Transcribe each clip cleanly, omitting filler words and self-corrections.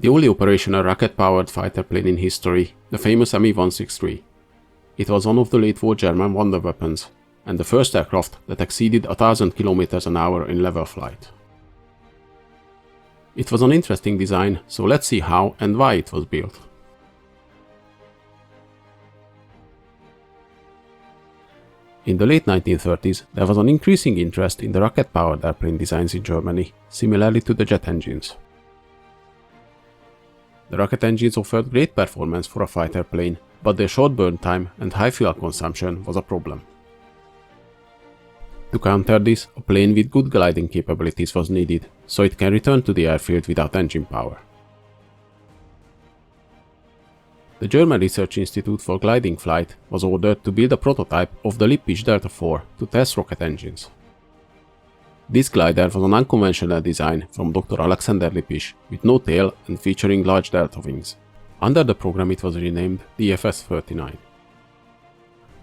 The only operational rocket-powered fighter plane in history, the famous ME-163. It was one of the late war German wonder weapons, and the first aircraft that exceeded 1000 km an hour in level flight. It was an interesting design, so let's see how and why it was built. In the late 1930s, there was an increasing interest in the rocket-powered airplane designs in Germany, similarly to the jet engines. The rocket engines offered great performance for a fighter plane, but their short burn time and high fuel consumption was a problem. To counter this, a plane with good gliding capabilities was needed, so it can return to the airfield without engine power. The German Research Institute for Gliding Flight was ordered to build a prototype of the Lippisch Delta IV to test rocket engines. This glider was an unconventional design from Dr. Alexander Lippisch, with no tail and featuring large delta wings. Under the program it was renamed the DFS-39.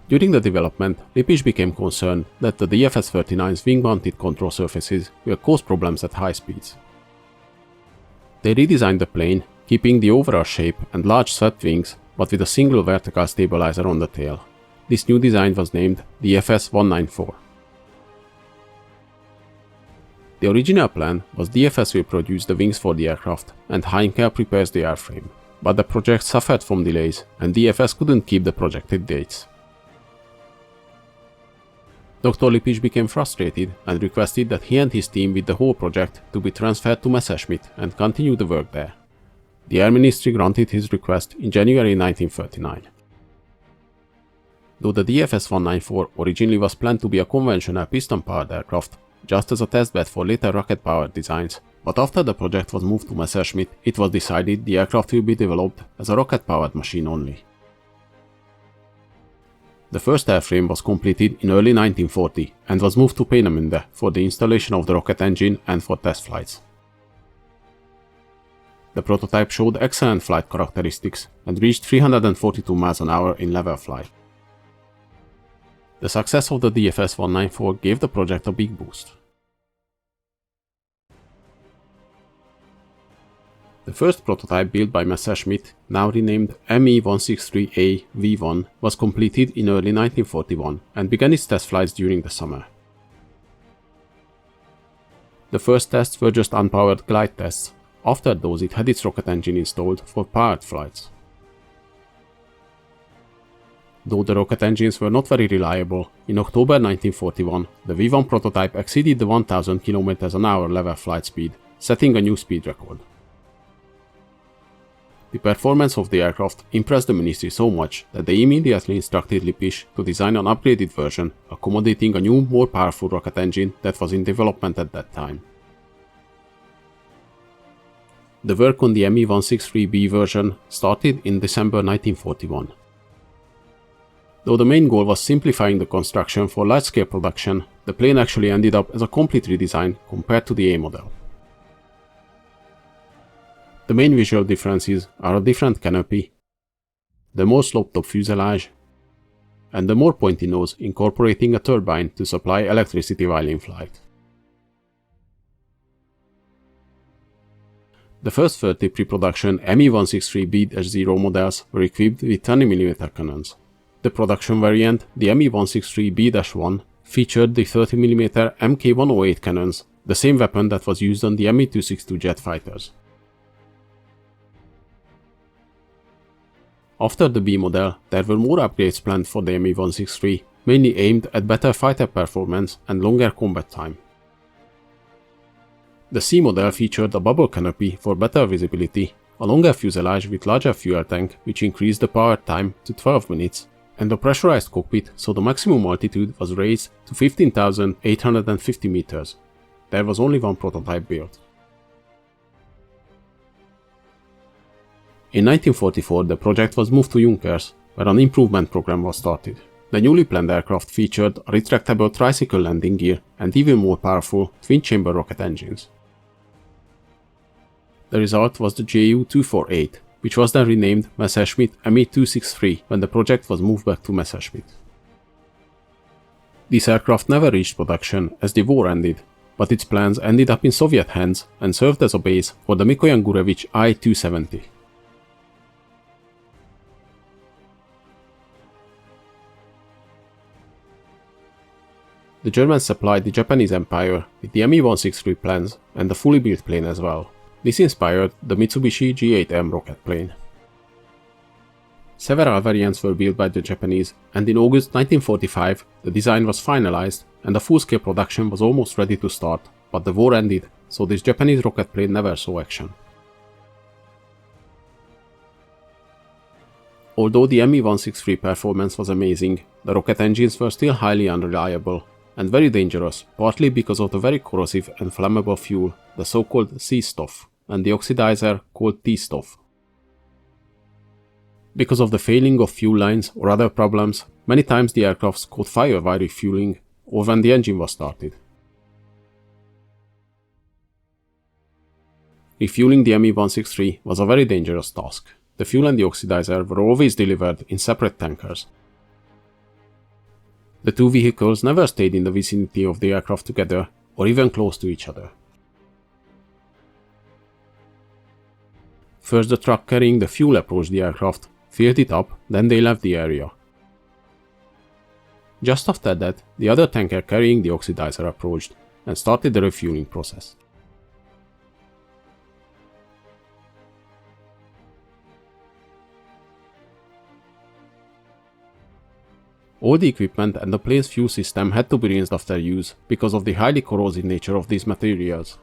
During the development, Lippisch became concerned that the DFS-39's wing-mounted control surfaces will cause problems at high speeds. They redesigned the plane, keeping the overall shape and large swept wings, but with a single vertical stabilizer on the tail. This new design was named the DFS-194. The original plan was DFS will produce the wings for the aircraft and Heinkel prepares the airframe, but the project suffered from delays and DFS couldn't keep the projected dates. Dr. Lippisch became frustrated and requested that he and his team with the whole project to be transferred to Messerschmitt and continue the work there. The Air Ministry granted his request in January 1939. Though the DFS-194 originally was planned to be a conventional piston-powered aircraft, just as a testbed for later rocket-powered designs, but after the project was moved to Messerschmitt, it was decided the aircraft will be developed as a rocket-powered machine only. The first airframe was completed in early 1940 and was moved to Peenemünde for the installation of the rocket engine and for test flights. The prototype showed excellent flight characteristics and reached 342 miles an hour in level flight. The success of the DFS-194 gave the project a big boost. The first prototype built by Messerschmitt, now renamed ME-163A V1, was completed in early 1941 and began its test flights during the summer. The first tests were just unpowered glide tests. After those, it had its rocket engine installed for powered flights. Though the rocket engines were not very reliable, in October 1941, the V1 prototype exceeded the 1000 km an hour level flight speed, setting a new speed record. The performance of the aircraft impressed the ministry so much that they immediately instructed Lippisch to design an upgraded version accommodating a new, more powerful rocket engine that was in development at that time. The work on the ME-163B version started in December 1941. Though the main goal was simplifying the construction for large-scale production, the plane actually ended up as a complete redesign compared to the A model. The main visual differences are a different canopy, the more sloped-top fuselage, and the more pointy nose incorporating a turbine to supply electricity while in flight. The first 30 pre-production ME-163B-0 models were equipped with 20mm cannons. The production variant, the ME-163B-1, featured the 30mm Mk108 cannons, the same weapon that was used on the ME-262 jet fighters. After the B model, there were more upgrades planned for the ME-163, mainly aimed at better fighter performance and longer combat time. The C model featured a bubble canopy for better visibility, a longer fuselage with larger fuel tank which increased the power time to 12 minutes, and a pressurized cockpit so the maximum altitude was raised to 15,850 meters. There was only one prototype built. In 1944, the project was moved to Junkers, where an improvement program was started. The newly planned aircraft featured a retractable tricycle landing gear and even more powerful twin-chamber rocket engines. The result was the Ju-248, which was then renamed Messerschmitt ME-263 when the project was moved back to Messerschmitt. This aircraft never reached production as the war ended, but its plans ended up in Soviet hands and served as a base for the Mikoyan Gurevich I-270. The Germans supplied the Japanese Empire with the ME-163 plans and a fully built plane as well. This inspired the Mitsubishi G8M rocket plane. Several variants were built by the Japanese, and in August 1945 the design was finalized and a full-scale production was almost ready to start, but the war ended, so this Japanese rocket plane never saw action. Although the ME-163 performance was amazing, the rocket engines were still highly unreliable and very dangerous, partly because of the very corrosive and flammable fuel, the so-called C-stuff, and the oxidizer called T-stuff. Because of the failing of fuel lines or other problems, many times the aircrafts caught fire while refueling or when the engine was started. Refueling the ME-163 was a very dangerous task. The fuel and the oxidizer were always delivered in separate tankers. The two vehicles never stayed in the vicinity of the aircraft together or even close to each other. First the truck carrying the fuel approached the aircraft, filled it up, then they left the area. Just after that, the other tanker carrying the oxidizer approached and started the refueling process. All the equipment and the plane's fuel system had to be rinsed after use because of the highly corrosive nature of these materials.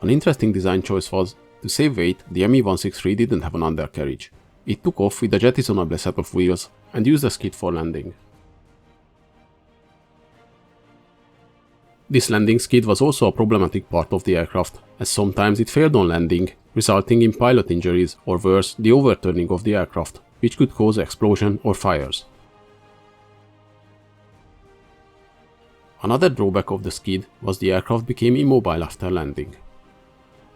An interesting design choice was, to save weight, the ME-163 didn't have an undercarriage. It took off with a jettisonable set of wheels and used a skid for landing. This landing skid was also a problematic part of the aircraft, as sometimes it failed on landing, resulting in pilot injuries or worse, the overturning of the aircraft, which could cause explosion or fires. Another drawback of the skid was the aircraft became immobile after landing.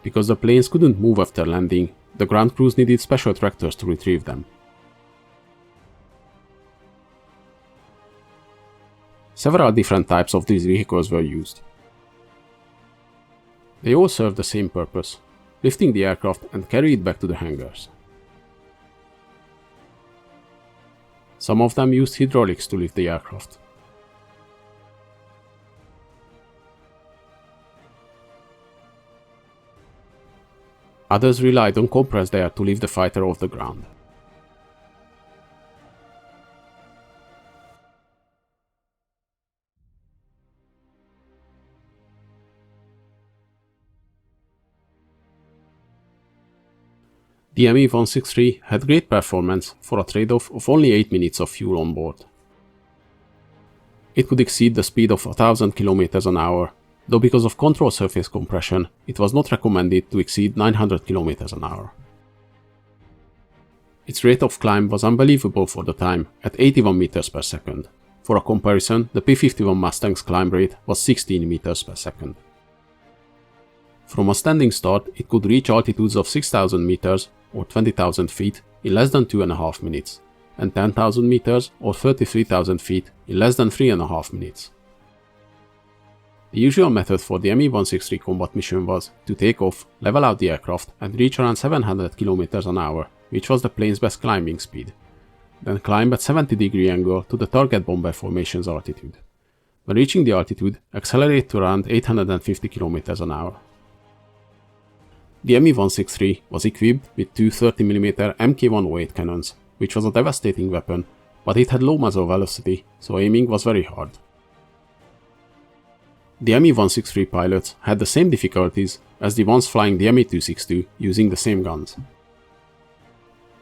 Because the planes couldn't move after landing, the ground crews needed special tractors to retrieve them. Several different types of these vehicles were used. They all served the same purpose, lifting the aircraft and carry it back to the hangars. Some of them used hydraulics to lift the aircraft. Others relied on compressed air to lift the fighter off the ground. The ME-163 had great performance for a trade-off of only 8 minutes of fuel on board. It could exceed the speed of 1000 km an hour, though because of control surface compression, it was not recommended to exceed 900 km an hour. Its rate of climb was unbelievable for the time, at 81 meters per second. For a comparison, the P-51 Mustang's climb rate was 16 meters per second. From a standing start, it could reach altitudes of 6000 meters or 20,000 feet in less than 2.5 minutes, and 10,000 meters or 33,000 feet in less than 3.5 minutes. The usual method for the ME-163 combat mission was to take off, level out the aircraft and reach around 700 km an hour, which was the plane's best climbing speed. Then climb at 70° angle to the target bomber formation's altitude. When reaching the altitude, accelerate to around 850 km an hour. The ME-163 was equipped with two 30mm Mk108 cannons, which was a devastating weapon, but it had low muzzle velocity, so aiming was very hard. The ME-163 pilots had the same difficulties as the ones flying the ME-262 using the same guns.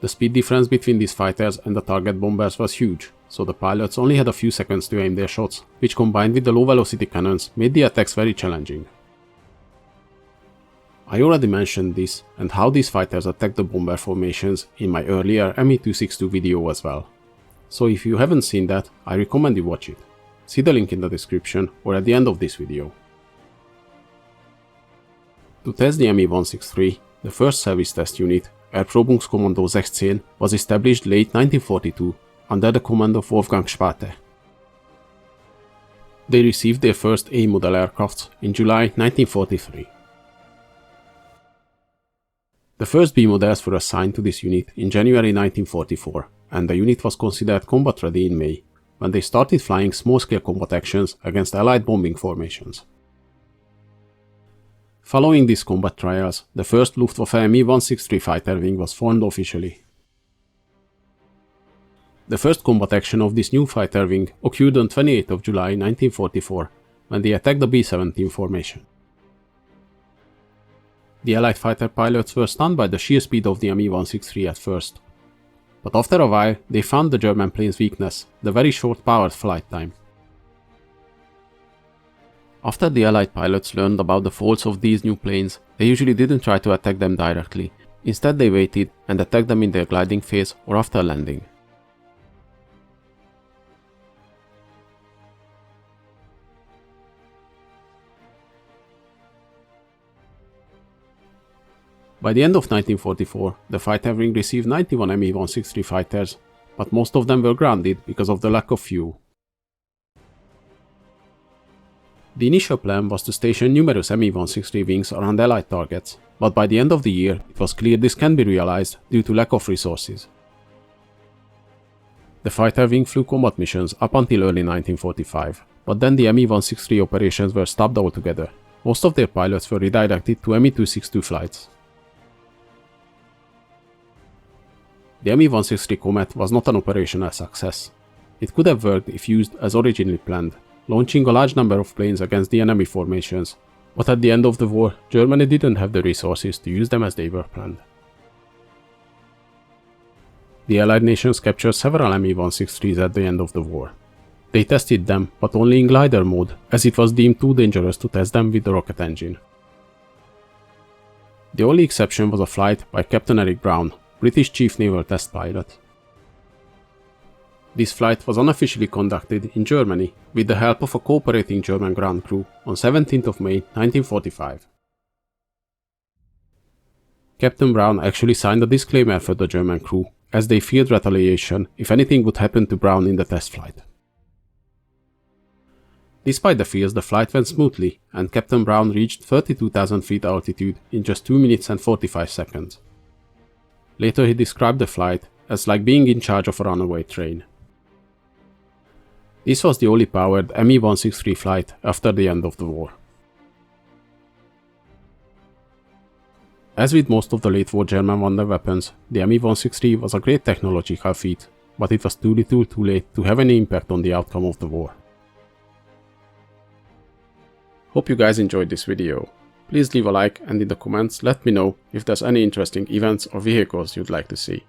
The speed difference between these fighters and the target bombers was huge, so the pilots only had a few seconds to aim their shots, which combined with the low velocity cannons made the attacks very challenging. I already mentioned this and how these fighters attacked the bomber formations in my earlier ME-262 video as well. So if you haven't seen that, I recommend you watch it. See the link in the description or at the end of this video. To test the ME-163, the first service test unit, Erprobungskommando 16, was established late 1942 under the command of Wolfgang Spate. They received their first A-model aircrafts in July 1943. The first B models were assigned to this unit in January 1944, and the unit was considered combat ready in May, when they started flying small-scale combat actions against Allied bombing formations. Following these combat trials, the first Luftwaffe ME-163 fighter wing was formed officially. The first combat action of this new fighter wing occurred on 28 of July 1944, when they attacked the B-17 formation. The Allied fighter pilots were stunned by the sheer speed of the ME-163 at first, but after a while they found the German plane's weakness, the very short powered flight time. After the Allied pilots learned about the faults of these new planes, they usually didn't try to attack them directly. Instead they waited and attacked them in their gliding phase or after landing. By the end of 1944, the fighter wing received 91 ME-163 fighters, but most of them were grounded because of the lack of fuel. The initial plan was to station numerous ME-163 wings around Allied targets, but by the end of the year it was clear this can't be realized due to lack of resources. The fighter wing flew combat missions up until early 1945, but then the ME-163 operations were stopped altogether. Most of their pilots were redirected to ME-262 flights. The ME-163 Komet was not an operational success. It could have worked if used as originally planned, launching a large number of planes against the enemy formations, but at the end of the war, Germany didn't have the resources to use them as they were planned. The Allied nations captured several ME-163s at the end of the war. They tested them, but only in glider mode, as it was deemed too dangerous to test them with the rocket engine. The only exception was a flight by Captain Eric Brown, British Chief Naval Test Pilot. This flight was unofficially conducted in Germany with the help of a cooperating German ground crew on 17th of May 1945. Captain Brown actually signed a disclaimer for the German crew, as they feared retaliation if anything would happen to Brown in the test flight. Despite the fears, the flight went smoothly, and Captain Brown reached 32,000 feet altitude in just 2 minutes and 45 seconds. Later he described the flight as like being in charge of a runaway train. This was the only powered ME-163 flight after the end of the war. As with most of the late war German wonder weapons, the ME-163 was a great technological feat, but it was too little too late to have any impact on the outcome of the war. Hope you guys enjoyed this video. Please leave a like and in the comments let me know if there's any interesting events or vehicles you'd like to see.